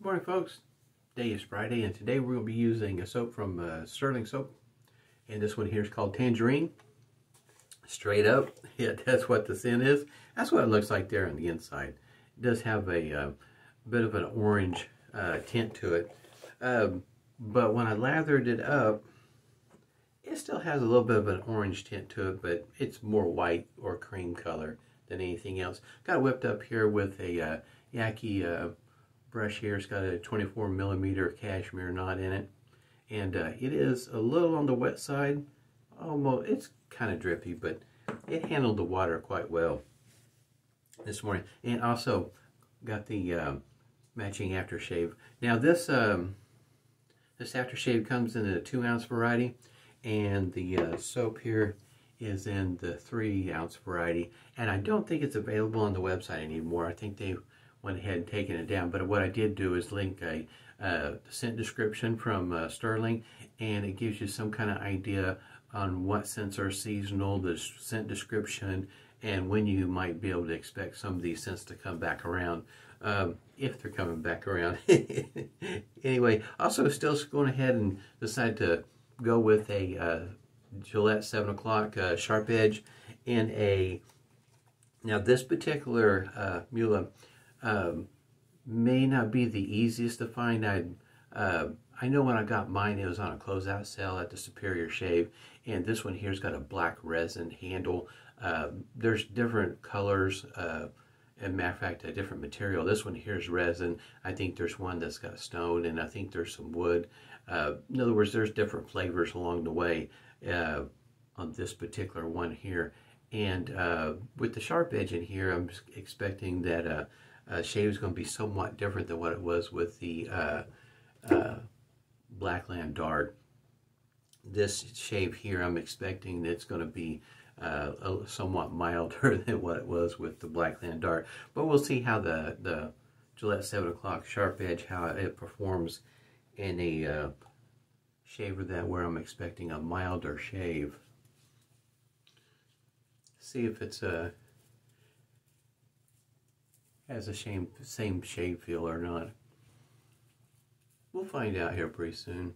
Good morning, folks. Today is Friday, and today we're going to be using a soap from Stirling soap, and this one here is called Tangerine. Straight up, yeah, that's what the scent is. That's what it looks like there on the inside. It does have a bit of an orange tint to it, but when I lathered it up, it still has a little bit of an orange tint to it, but it's more white or cream color than anything else. Got it whipped up here with a Yaqi brush here. It's got a 24mm cashmere knot in it, and it is a little on the wet side. Almost, it's kind of drippy, but it handled the water quite well this morning. And also got the matching aftershave. Now this this aftershave comes in a 2-ounce variety, and the soap here is in the 3-ounce variety, and I don't think it's available on the website anymore. I think they went ahead and taken it down, but what I did do is link a scent description from Stirling, and it gives you some kind of idea on what scents are seasonal, the scent description, and when you might be able to expect some of these scents to come back around, if they're coming back around. Anyway, also still going ahead and decide to go with a Gillette 7 o'clock Sharpedge in a, now this particular Muhle may not be the easiest to find. I know when I got mine, it was on a closeout sale at the Superior Shave, and this one here's got a black resin handle. There's different colors, and matter of fact, a different material. This one here's resin. I think there's one that's got stone, and I think there's some wood. In other words, there's different flavors along the way on this particular one here. And with the Sharpedge in here, I'm expecting that shave is going to be somewhat different than what it was with the Blackland Dart. This shave here, I'm expecting it's going to be somewhat milder than what it was with the Blackland Dart. But we'll see how the Gillette 7 o'clock Sharpedge, how it performs in a shaver that where I'm expecting a milder shave. See if it's has the same shave feel or not. We'll find out here pretty soon.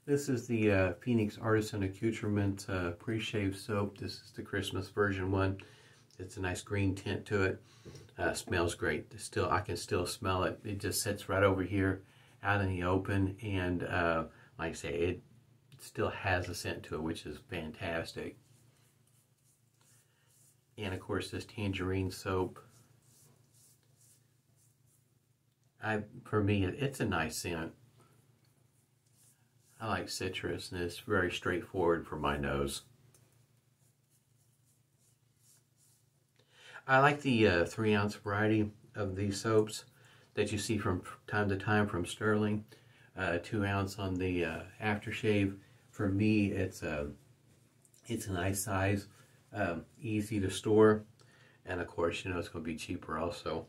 This is the Phoenix Artisan Accoutrement Preshave soap. This is the Christmas version one. It's a nice green tint to it. Smells great. Still, I can still smell it. It just sits right over here out in the open, and like I say, it still has a scent to it, which is fantastic. And of course, this Tangerine soap. For me, it's a nice scent. I like citrus, and it's very straightforward for my nose. I like the 3-ounce variety of these soaps that you see from time to time from Stirling. 2-ounce on the aftershave. For me, it's a nice size, easy to store, and of course, you know, it's going to be cheaper also.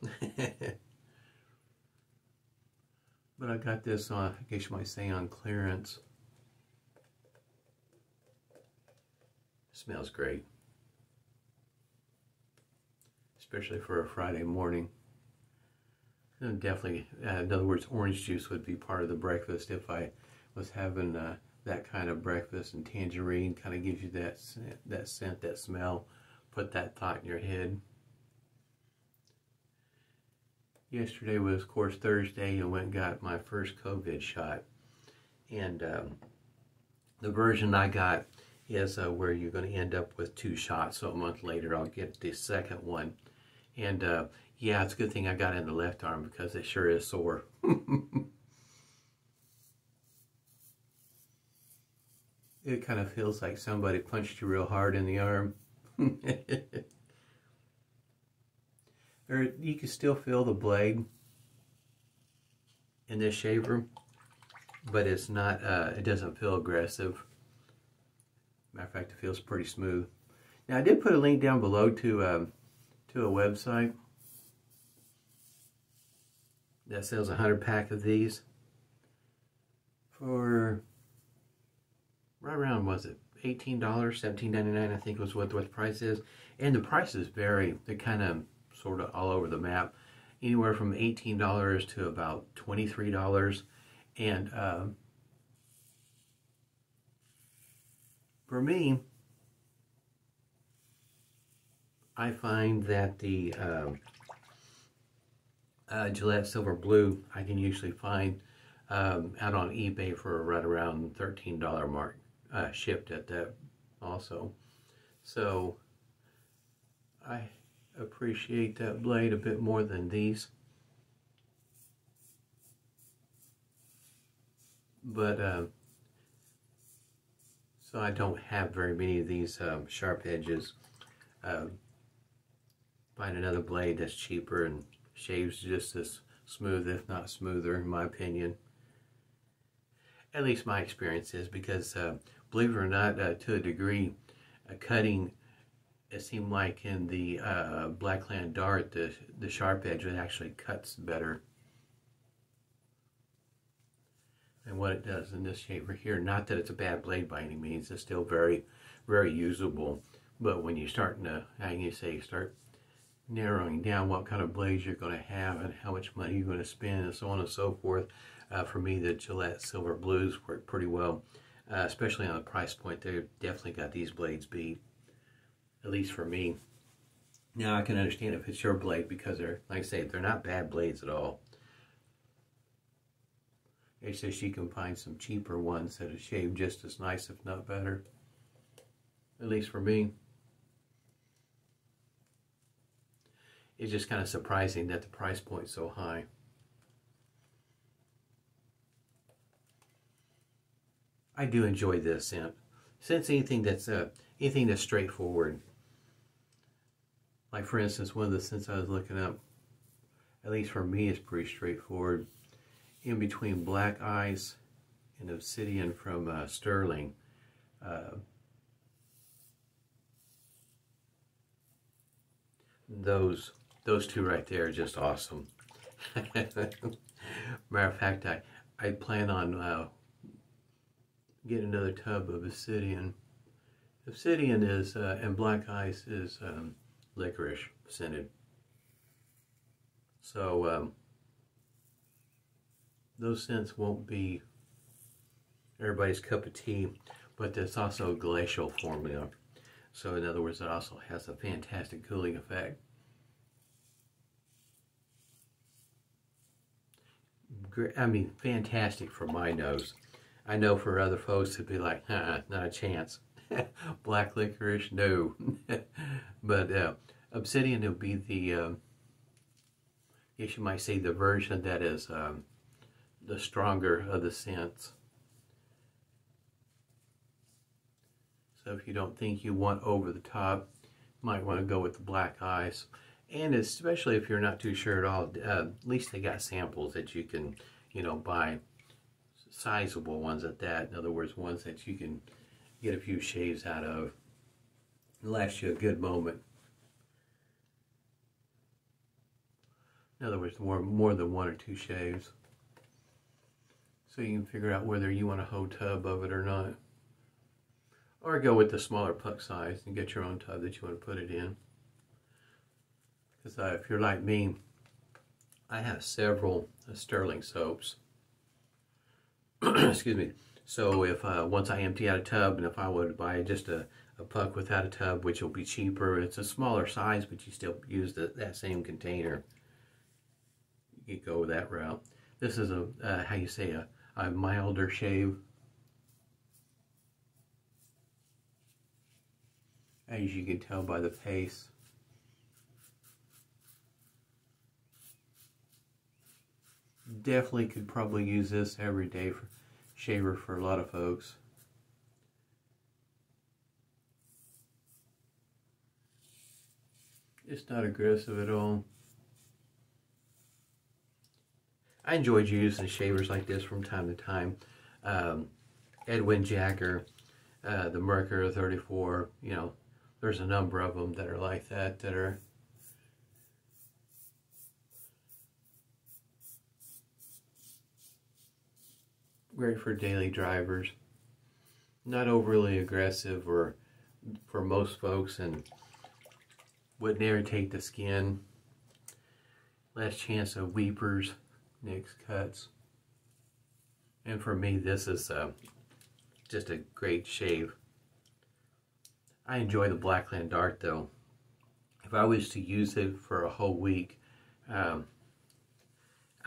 But I got this on, I guess you might say, on clearance. Smells great, especially for a Friday morning. And definitely, in other words, orange juice would be part of the breakfast if I was having that kind of breakfast. And tangerine kind of gives you that scent, that smell. Put that thought in your head. Yesterday was, of course, Thursday, and went and got my first COVID shot. And the version I got is where you're going to end up with 2 shots. So a month later, I'll get the second one. And yeah, it's a good thing I got it in the left arm, because it sure is sore. It kind of feels like somebody punched you real hard in the arm. You can still feel the blade in this shaver, but it's not, it doesn't feel aggressive. Matter of fact, it feels pretty smooth. Now, I did put a link down below to a website that sells a 100-pack of these for right around, was it $18, $17.99, I think was what the price is. And the prices vary. They're kind of sort of all over the map. anywhere from $18 to about $23. And for me, I find that the Gillette Silver Blue I can usually find out on eBay for right around $13 mark, shipped at that also. So I appreciate that blade a bit more than these. But so I don't have very many of these sharp edges. Find another blade that's cheaper and shaves just as smooth, if not smoother, in my opinion. At least my experience is, because believe it or not, to a degree, cutting, it seemed like in the Blackland Dart, the Sharpedge, it actually cuts better than what it does in this shaver here. Not that it's a bad blade by any means, it's still very, very usable. But when you're starting to, how you say, start narrowing down what kind of blades you're going to have and how much money you're going to spend and so on and so forth, for me, the Gillette Silver Blues work pretty well, especially on the price point. They've definitely got these blades beat, at least for me. Now I can understand if it's your blade, because they're, like I say, they're not bad blades at all. It's just you can find some cheaper ones that shave just as nice, if not better. At least for me. It's just kind of surprising that the price point's so high. I do enjoy this scent. Since anything that's straightforward. Like for instance, one of the scents I was looking up, at least for me, is pretty straightforward. In between Black Ice and Obsidian from Stirling. Those two right there are just awesome. Matter of fact, I plan on getting another tub of Obsidian. Obsidian is, and Black Ice is licorice scented. So those scents won't be everybody's cup of tea, but it's also a glacial formula. So in other words, it also has a fantastic cooling effect. I mean, fantastic for my nose. I know for other folks it'd be like, not a chance. Black licorice, no. But Obsidian will be the, guess you might say, the version that is the stronger of the scents. So if you don't think you want over the top, you might want to go with the Black Ice. And especially if you're not too sure at all, at least they got samples that you can, you know, buy, sizable ones at that. In other words, ones that you can get a few shaves out of. It'll last you a good moment. In other words, more than one or two shaves. So you can figure out whether you want a whole tub of it or not. Or go with the smaller puck size and get your own tub that you want to put it in. Because if you're like me, I have several Stirling soaps. Excuse me. So if once I empty out a tub, and if I would buy just a puck without a tub, which will be cheaper, it's a smaller size, but you still use that same container. You go that route. This is a how you say, a milder shave. As you can tell by the paste. Definitely could probably use this every day for shaver for a lot of folks. It's not aggressive at all. I enjoyed using shavers like this from time to time. Edwin Jagger, the Mercury 34, you know, there's a number of them that are like that, that are great for daily drivers. Not overly aggressive or for most folks, and wouldn't irritate the skin. less chance of weepers, nicks, cuts. And for me, this is just a great shave. I enjoy the Blackland Dart though. If I was to use it for a whole week, I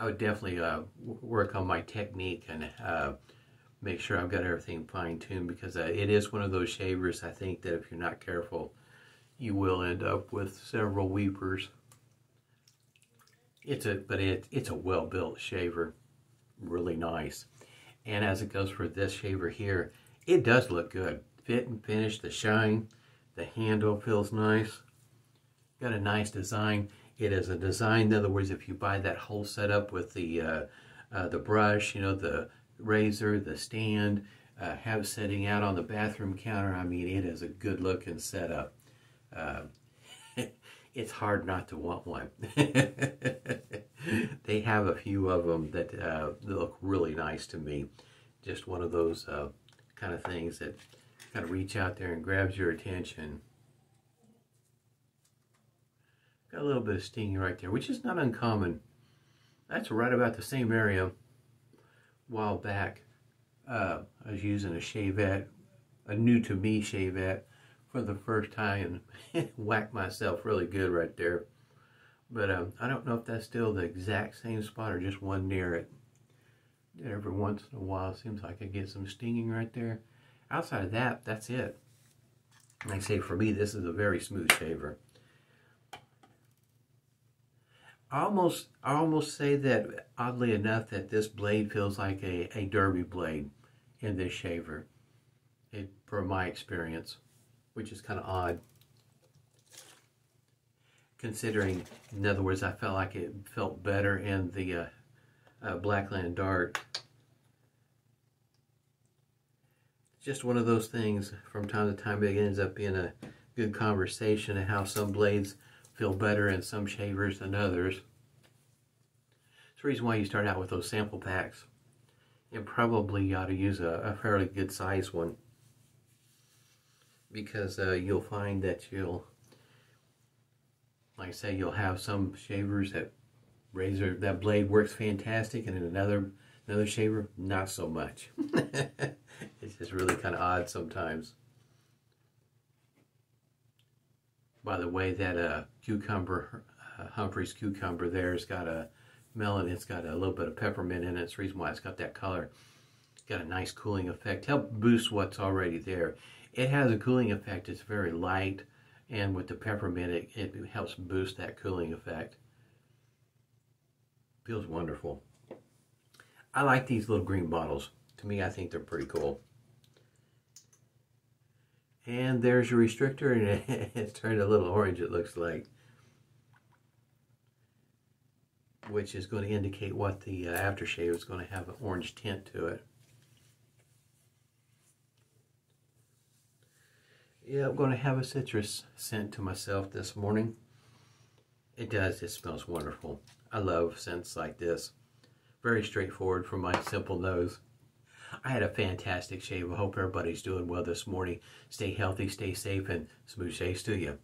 would definitely work on my technique and make sure I've got everything fine-tuned, because it is one of those shavers, I think, that if you're not careful, you will end up with several weepers. It's a well-built shaver, really nice. And as it goes for this shaver here, it does look good. Fit and finish, the shine, the handle feels nice. Got a nice design. It is a design, in other words, if you buy that whole setup with the brush, you know, the razor, the stand, have it sitting out on the bathroom counter, I mean, it is a good looking setup. It's hard not to want one. They have a few of them that look really nice to me. Just one of those kind of things that kind of reach out there and grabs your attention. Got a little bit of stinging right there, which is not uncommon. That's right about the same area. A while back, I was using a shavette, a new to me shavette, for the first time, and whacked myself really good right there. But I don't know if that's still the exact same spot or just one near it. Every once in a while, it seems like I get some stinging right there. Outside of that, that's it. Like I say, for me, this is a very smooth shaver. I almost say that, oddly enough, that this blade feels like a derby blade in this shaver, from my experience, which is kind of odd. Considering, in other words, I felt like it felt better in the Blackland Dart. Just one of those things, from time to time, it ends up being a good conversation of how some blades feel better in some shavers than others. It's the reason why you start out with those sample packs. And probably you ought to use a fairly good size one, because you'll find that like I say, you'll have some shavers that that blade works fantastic, and in another shaver, not so much. It's just really kind of odd sometimes. By the way, that cucumber, Humphrey's cucumber there, has got a melon. It's got a little bit of peppermint in it. It's the reason why it's got that color. It's got a nice cooling effect. Help boost what's already there. It has a cooling effect. It's very light, and with the peppermint, it helps boost that cooling effect. Feels wonderful. I like these little green bottles. To me, I think they're pretty cool. And there's your restrictor, and it's turned a little orange, it looks like, which is going to indicate what the aftershave is going to have, an orange tint to it. Yeah, I'm going to have a citrus scent to myself this morning. It does. It smells wonderful. I love scents like this. Very straightforward for my simple nose. I had a fantastic shave. I hope everybody's doing well this morning. Stay healthy, stay safe, and smooth shaves to you.